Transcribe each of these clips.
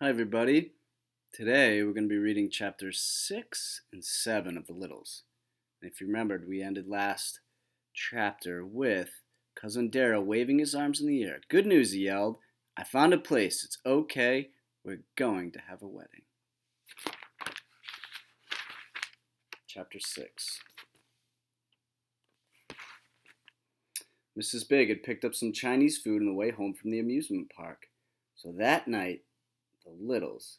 Hi, everybody. Today we're going to be reading chapters 6 and 7 of The Littles. And if you remembered, we ended last chapter with Cousin Darrell waving his arms in the air. Good news, he yelled. I found a place. It's okay. We're going to have a wedding. Chapter 6. Mrs. Big had picked up some Chinese food on the way home from the amusement park. So that night, the Littles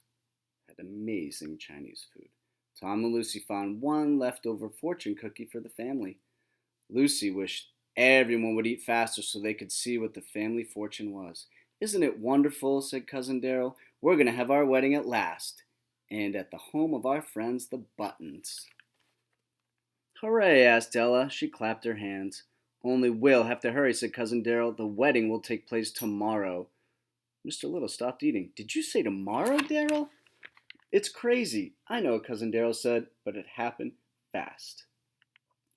had amazing Chinese food. Tom and Lucy found one leftover fortune cookie for the family. Lucy wished everyone would eat faster so they could see what the family fortune was. Isn't it wonderful, said Cousin Darrell. We're going to have our wedding at last, and at the home of our friends, the Buttons. Hooray, asked Della. She clapped her hands. Only we'll have to hurry, said Cousin Darrell. The wedding will take place tomorrow. Mr. Little stopped eating. Did you say tomorrow, Darrell? It's crazy. I know, Cousin Darrell said, but it happened fast.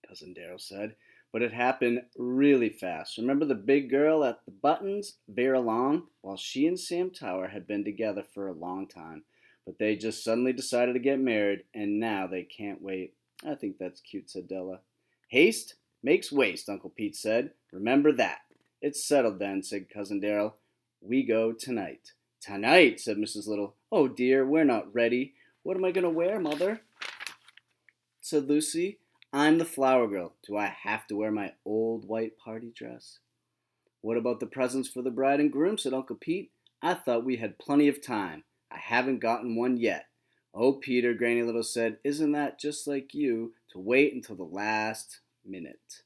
Cousin Darrell said, but it happened really fast. Remember the big girl at the Buttons, Vera Long? Well, she and Sam Tower had been together for a long time, but they just suddenly decided to get married, and now they can't wait. I think that's cute, said Della. Haste makes waste, Uncle Pete said. Remember that. It's settled then, said Cousin Darrell. We go tonight. Tonight, said Mrs. Little. Oh dear, we're not ready. What am I going to wear, Mother? Said Lucy. I'm the flower girl. Do I have to wear my old white party dress? What about the presents for the bride and groom, said Uncle Pete. I thought we had plenty of time. I haven't gotten one yet. Oh, Peter, Granny Little said, isn't that just like you, to wait until the last minute?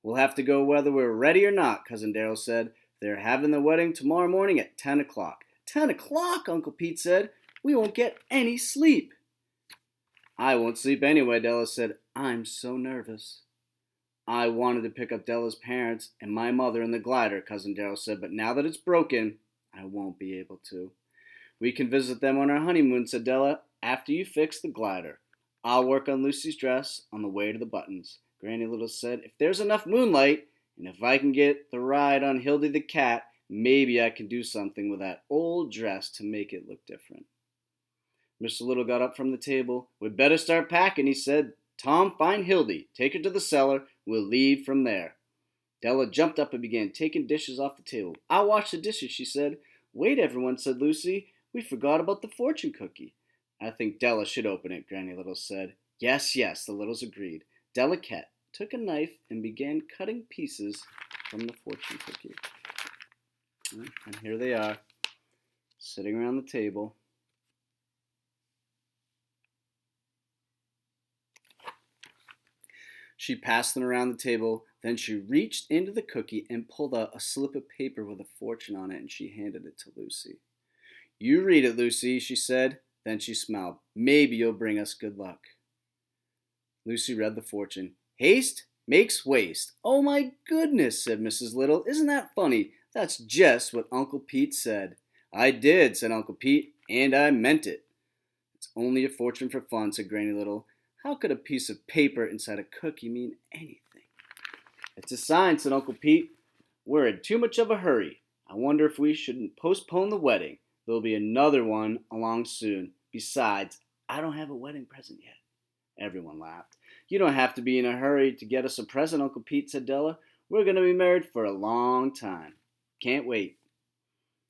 We'll have to go whether we're ready or not, Cousin Darrell said. They're having the wedding tomorrow morning at 10 o'clock. 10 o'clock, Uncle Pete said. We won't get any sleep. I won't sleep anyway, Della said. I'm so nervous. I wanted to pick up Della's parents and my mother in the glider, Cousin Darrell said, but now that it's broken, I won't be able to. We can visit them on our honeymoon, said Della, after you fix the glider. I'll work on Lucy's dress on the way to the Buttons. Granny Little said, if there's enough moonlight, and if I can get the ride on Hildy the cat, maybe I can do something with that old dress to make it look different. Mr. Little got up from the table. We'd better start packing, he said. Tom, find Hildy. Take her to the cellar. We'll leave from there. Della jumped up and began taking dishes off the table. I'll wash the dishes, she said. Wait, everyone, said Lucy. We forgot about the fortune cookie. I think Della should open it, Granny Little said. Yes, yes, the Littles agreed. Della took a knife and began cutting pieces from the fortune cookie. And here they are, sitting around the table. She passed them around the table, then she reached into the cookie and pulled out a slip of paper with a fortune on it, and she handed it to Lucy. You read it, Lucy, she said. Then she smiled. Maybe you'll bring us good luck. Lucy read the fortune. Haste makes waste. Oh my goodness, said Mrs. Little. Isn't that funny? That's just what Uncle Pete said. I did, said Uncle Pete, and I meant it. It's only a fortune for fun, said Granny Little. How could a piece of paper inside a cookie mean anything? It's a sign, said Uncle Pete. We're in too much of a hurry. I wonder if we shouldn't postpone the wedding. There'll be another one along soon. Besides, I don't have a wedding present yet. Everyone laughed. You don't have to be in a hurry to get us a present, Uncle Pete, said Della. We're going to be married for a long time. Can't wait.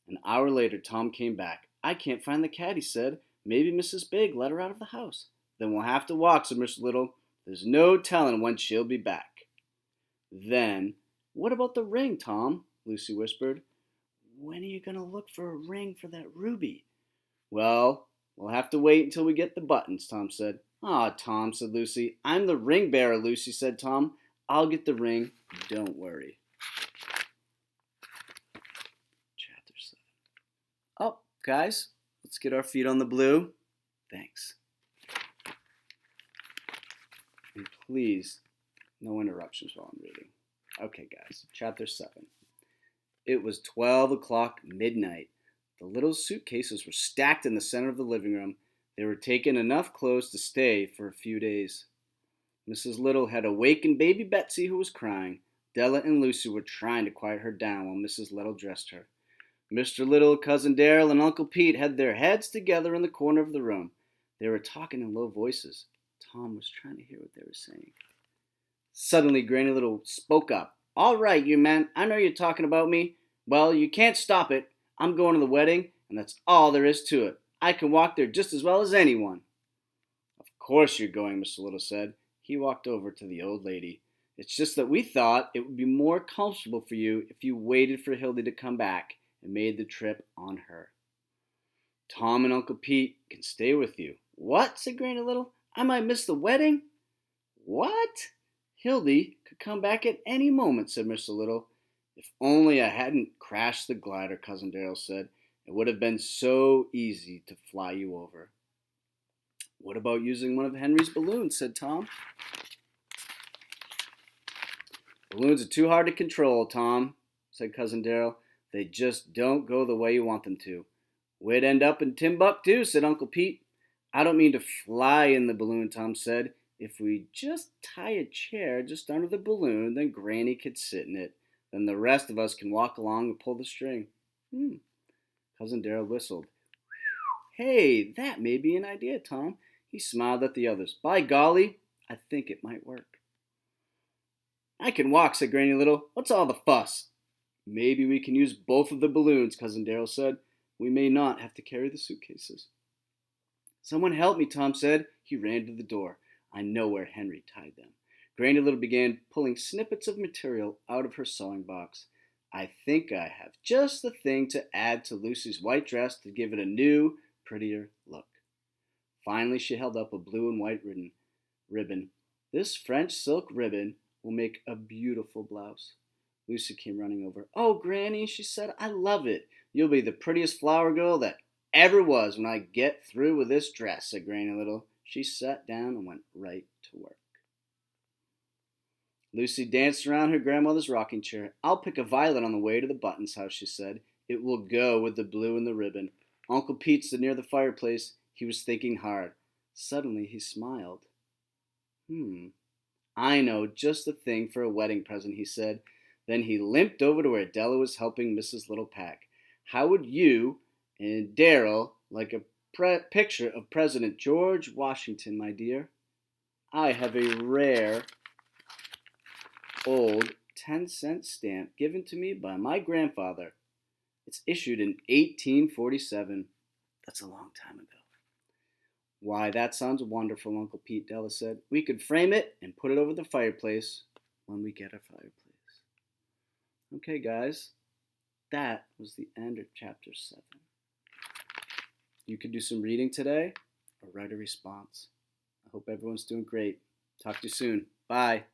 An hour later, Tom came back. I can't find the cat, he said. Maybe Mrs. Big let her out of the house. Then we'll have to walk, said Mr. Little. There's no telling when she'll be back. Then, what about the ring, Tom? Lucy whispered. When are you going to look for a ring for that ruby? Well, we'll have to wait until we get the Buttons, Tom said. Ah, Tom, said Lucy. I'm the ring bearer, Lucy, said Tom. I'll get the ring. Don't worry. Chapter 7. Oh, guys, let's get our feet on the blue. Thanks. And please, no interruptions while I'm reading. Okay, guys, chapter 7. It was 12 o'clock midnight. The little suitcases were stacked in the center of the living room. They were taking enough clothes to stay for a few days. Mrs. Little had awakened baby Betsy, who was crying. Della and Lucy were trying to quiet her down while Mrs. Little dressed her. Mr. Little, Cousin Darrell, and Uncle Pete had their heads together in the corner of the room. They were talking in low voices. Tom was trying to hear what they were saying. Suddenly, Granny Little spoke up. "All right, you men, I know you're talking about me. Well, you can't stop it. I'm going to the wedding, and that's all there is to it. I can walk there just as well as anyone." "Of course you're going," Mr. Little said. He walked over to the old lady. "It's just that we thought it would be more comfortable for you if you waited for Hildy to come back and made the trip on her." "Tom and Uncle Pete can stay with you." "What?" said Granny Little. "I might miss the wedding?" "What?" "Hildy could come back at any moment," said Mr. Little. "If only I hadn't crashed the glider," Cousin Darrell said. "It would have been so easy to fly you over." "What about using one of Henry's balloons?" said Tom. "Balloons are too hard to control, Tom," said Cousin Darrell. "They just don't go the way you want them to." "We'd end up in Timbuktu," said Uncle Pete. "I don't mean to fly in the balloon," Tom said. "If we just tie a chair just under the balloon, then Granny could sit in it. Then the rest of us can walk along and pull the string." Cousin Darrell whistled. "Hey, that may be an idea, Tom." He smiled at the others. "By golly, I think it might work." "I can walk," said Granny Little. "What's all the fuss?" "Maybe we can use both of the balloons," Cousin Darrell said. "We may not have to carry the suitcases." "Someone help me," Tom said. He ran to the door. "I know where Henry tied them." Granny Little began pulling snippets of material out of her sewing box. "I think I have just the thing to add to Lucy's white dress to give it a new, prettier look." Finally, she held up a blue and white ribbon. "This French silk ribbon will make a beautiful blouse." Lucy came running over. "Oh, Granny," she said, "I love it. You'll be the prettiest flower girl that ever was when I get through with this dress," said Granny Little. She sat down and went right to work. Lucy danced around her grandmother's rocking chair. "I'll pick a violet on the way to the Buttons' house," she said. "It will go with the blue and the ribbon." Uncle Pete stood near the fireplace. He was thinking hard. Suddenly he smiled. "I know just the thing for a wedding present," he said. Then he limped over to where Della was helping Mrs. Little pack. "How would you and Darrell like a picture of President George Washington, my dear? I have a rare old 10-cent stamp given to me by my grandfather. It's issued in 1847. That's a long time ago." "Why, that sounds wonderful, Uncle Pete," Della said. "We could frame it and put it over the fireplace when we get a fireplace." Okay, guys, that was the end of chapter 7. You could do some reading today or write a response. I hope everyone's doing great. Talk to you soon. Bye.